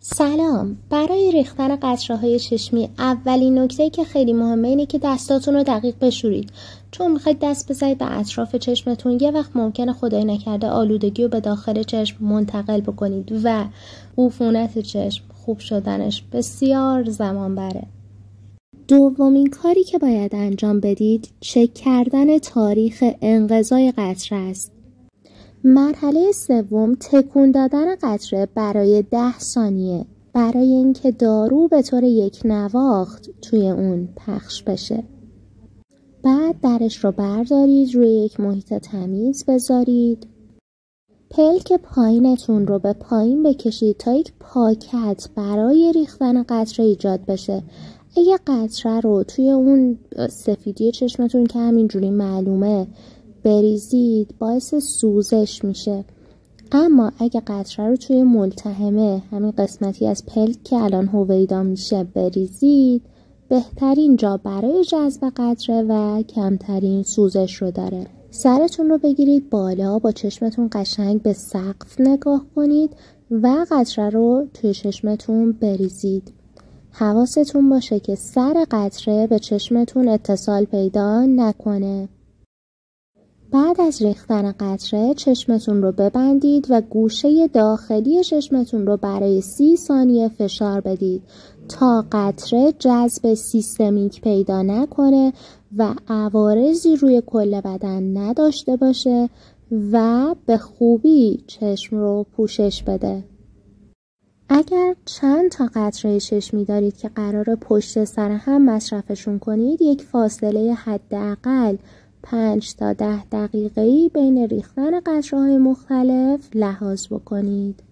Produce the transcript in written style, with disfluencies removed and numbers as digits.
سلام. برای ریختن قطره‌های چشمی اولین نکته که خیلی مهمه اینه که دستاتون رو دقیق بشورید، چون میخواید دست بزنید به اطراف چشمتون. یه وقت ممکنه خدای نکرده آلودگی رو به داخل چشم منتقل بکنید و عفونت چشم خوب شدنش بسیار زمان بره. دومین کاری که باید انجام بدید چک کردن تاریخ انقضای قطره است. مرحله سوم تکون دادن قطره برای 10 ثانیه برای اینکه دارو به طور یک نواخت توی اون پخش بشه. بعد درش رو بردارید، روی یک محیط تمیز بذارید. پلک پایینتون رو به پایین بکشید تا یک پاکت برای ریختن قطره ایجاد بشه. اگه قطره رو توی اون سفیدی چشمتون که همینجوری معلومه بریزید باعث سوزش میشه، اما اگه قطره رو توی ملتهمه، همین قسمتی از پلک که الان هویدا میشه، بریزید، بهترین جا برای جذب قطره و کمترین سوزش رو داره. سرتون رو بگیرید بالا، با چشمتون قشنگ به سقف نگاه کنید و قطره رو توی چشمتون بریزید. حواستون باشه که سر قطره به چشمتون اتصال پیدا نکنه. بعد از ریختن قطره چشمتون رو ببندید و گوشه داخلی چشمتون رو برای 30 ثانیه فشار بدید تا قطره جذب سیستمیک پیدا نکنه و عوارضی روی کل بدن نداشته باشه و به خوبی چشم رو پوشش بده. اگر چند تا قطره چشمی دارید که قراره پشت سر هم مصرفشون کنید، یک فاصله حداقل 5 تا 10 دقیقه‌ای بین ریختن قطره‌های مختلف لحاظ بکنید.